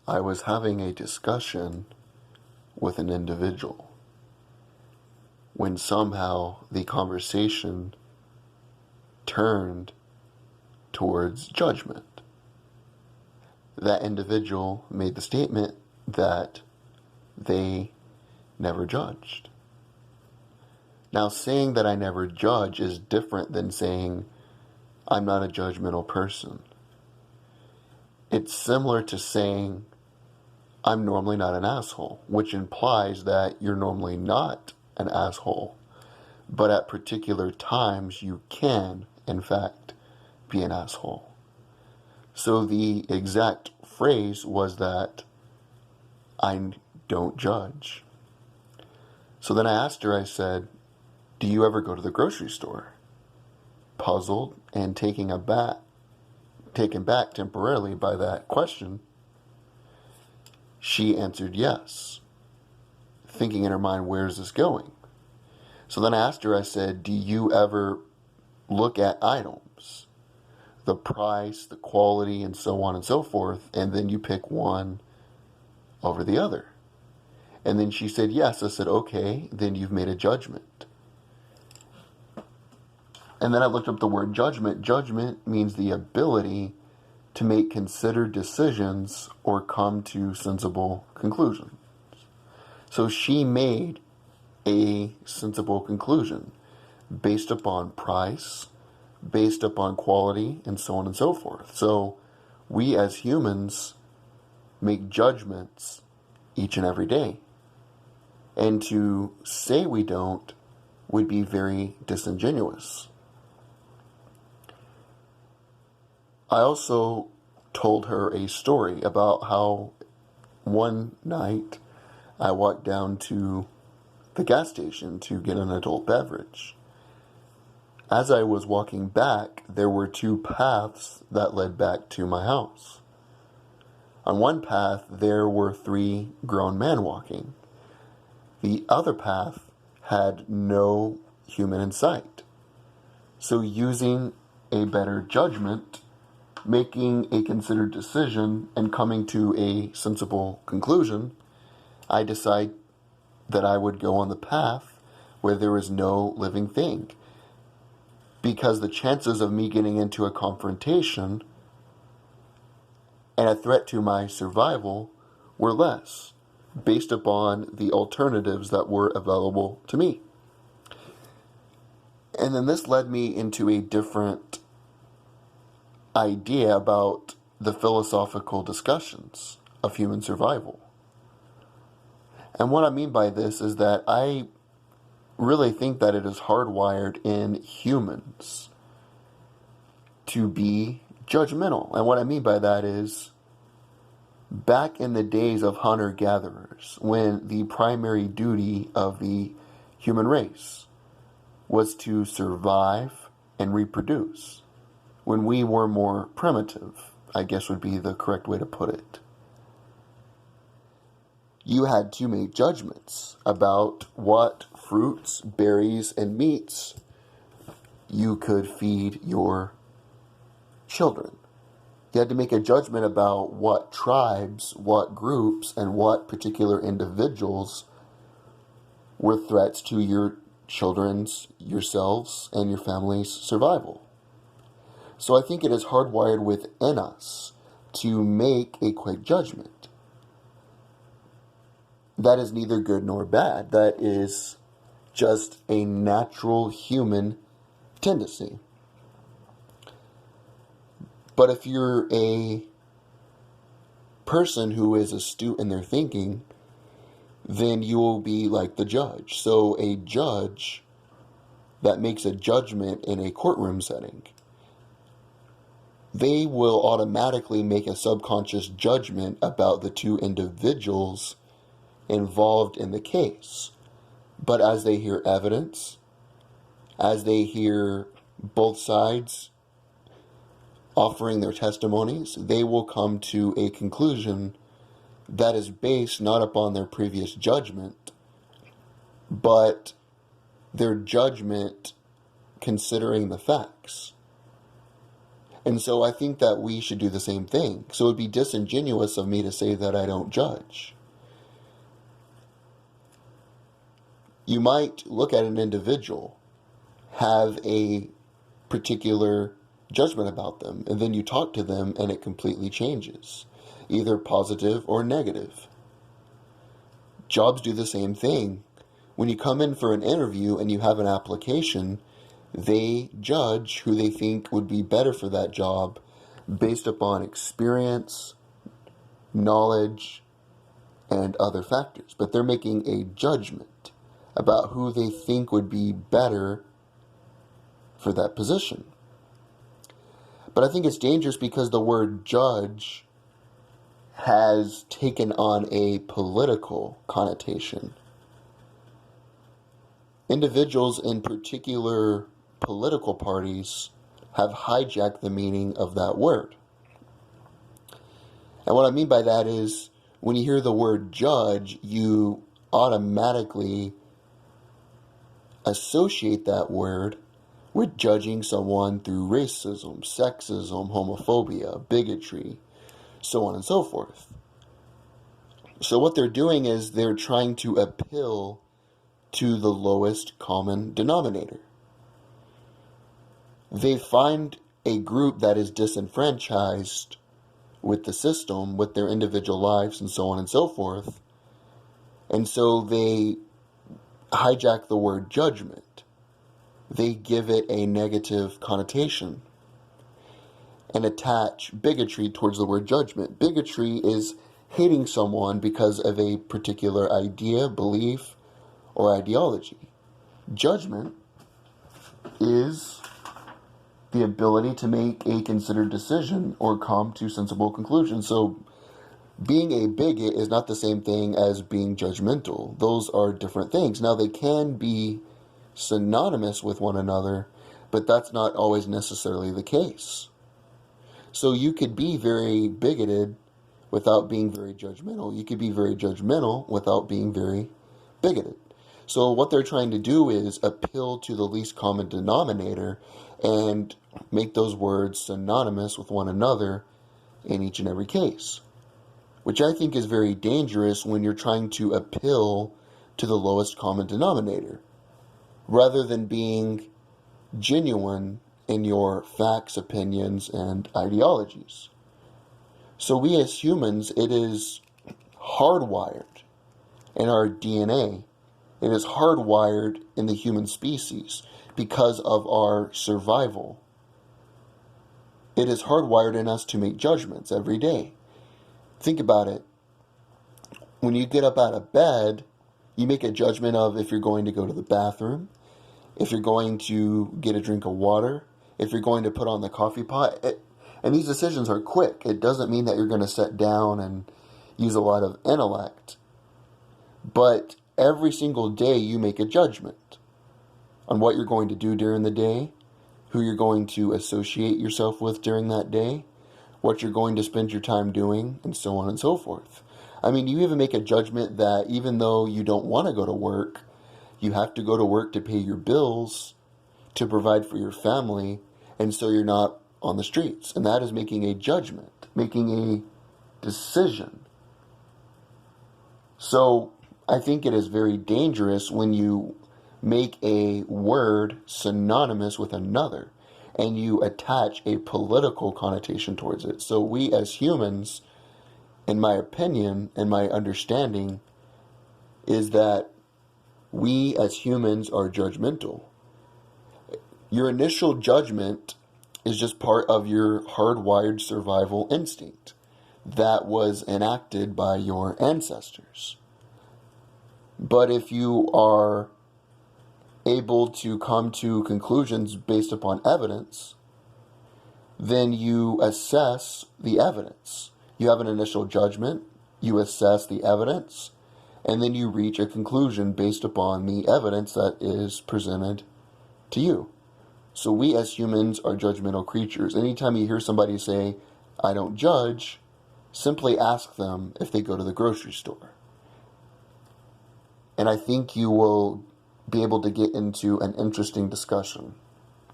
I was having a discussion with an individual when somehow the conversation turned towards judgment. That individual made the statement that they never judged. Now, saying that I never judge is different than saying I'm not a judgmental person. It's similar to saying I'm normally not an asshole, which implies that you're normally not an asshole, but at particular times you can, in fact, be an asshole. So the exact phrase was that I don't judge. So then I asked her, I said, do you ever go to the grocery store? Puzzled and taken back temporarily by that question, she answered yes, thinking in her mind, where's this going? So then I asked her, I said, do you ever look at items, the price, the quality, and so on and so forth, and then you pick one over the other? And then she said yes. I said, okay, then you've made a judgment. And then I looked up the word judgment. Judgment means the ability to make considered decisions or come to sensible conclusions. So she made a sensible conclusion based upon price, based upon quality, and so on and so forth. So we as humans make judgments each and every day. And to say we don't would be very disingenuous. I also told her a story about how one night I walked down to the gas station to get an adult beverage. As I was walking back, there were two paths that led back to my house. On one path, there were 3 grown men walking. The other path had no human in sight. So using a better judgment, making a considered decision, and coming to a sensible conclusion, I decided that I would go on the path where there is no living thing, because the chances of me getting into a confrontation and a threat to my survival were less, based upon the alternatives that were available to me. And then this led me into a different idea about the philosophical discussions of human survival. And what I mean by this is that I really think that it is hardwired in humans to be judgmental. And what I mean by that is, back in the days of hunter-gatherers, when the primary duty of the human race was to survive and reproduce, when we were more primitive, I guess would be the correct way to put it, you had to make judgments about what fruits, berries, and meats you could feed your children. You had to make a judgment about what tribes, what groups, and what particular individuals were threats to your children's, yourselves, and your family's survival. So I think it is hardwired within us to make a quick judgment. That is neither good nor bad. That is just a natural human tendency. But if you're a person who is astute in their thinking, then you will be like the judge. So a judge that makes a judgment in a courtroom setting, they will automatically make a subconscious judgment about the two individuals involved in the case. But as they hear evidence, as they hear both sides offering their testimonies, they will come to a conclusion that is based not upon their previous judgment, but their judgment considering the facts. And so I think that we should do the same thing. So it would be disingenuous of me to say that I don't judge. You might look at an individual, have a particular judgment about them, and then you talk to them and it completely changes, either positive or negative. Jobs do the same thing. When you come in for an interview and you have an application, they judge who they think would be better for that job based upon experience, knowledge, and other factors. But they're making a judgment about who they think would be better for that position. But I think it's dangerous because the word judge has taken on a political connotation. Individuals in particular political parties have hijacked the meaning of that word. And what I mean by that is, when you hear the word judge, you automatically associate that word with judging someone through racism, sexism, homophobia, bigotry, so on and so forth. So what they're doing is they're trying to appeal to the lowest common denominator. They find a group that is disenfranchised with the system, with their individual lives, and so on and so forth. And so they hijack the word judgment. They give it a negative connotation and attach bigotry towards the word judgment. Bigotry is hating someone because of a particular idea, belief, or ideology. Judgment is the ability to make a considered decision or come to sensible conclusions. So being a bigot is not the same thing as being judgmental. Those are different things. Now, they can be synonymous with one another, but that's not always necessarily the case. So you could be very bigoted without being very judgmental. You could be very judgmental without being very bigoted. So what they're trying to do is appeal to the least common denominator and make those words synonymous with one another in each and every case, which I think is very dangerous when you're trying to appeal to the lowest common denominator, rather than being genuine in your facts, opinions, and ideologies. So we as humans, it is hardwired in our DNA. It is hardwired in the human species because of our survival. It is hardwired in us to make judgments every day. Think about it. When you get up out of bed, you make a judgment of if you're going to go to the bathroom, if you're going to get a drink of water, if you're going to put on the coffee pot. And these decisions are quick. It doesn't mean that you're going to sit down and use a lot of intellect. But every single day you make a judgment on what you're going to do during the day, who you're going to associate yourself with during that day, what you're going to spend your time doing, and so on and so forth. I mean, you even make a judgment that even though you don't want to go to work, you have to go to work to pay your bills, to provide for your family, and so you're not on the streets. And that is making a judgment, making a decision. So I think it is very dangerous when you make a word synonymous with another and you attach a political connotation towards it. So we as humans, in my opinion and my understanding, is that we as humans are judgmental. Your initial judgment is just part of your hardwired survival instinct that was enacted by your ancestors. But if you are able to come to conclusions based upon evidence, then you assess the evidence. You have an initial judgment, you assess the evidence, and then you reach a conclusion based upon the evidence that is presented to you. So we as humans are judgmental creatures. Anytime you hear somebody say, "I don't judge," simply ask them if they go to the grocery store. And I think you will be able to get into an interesting discussion.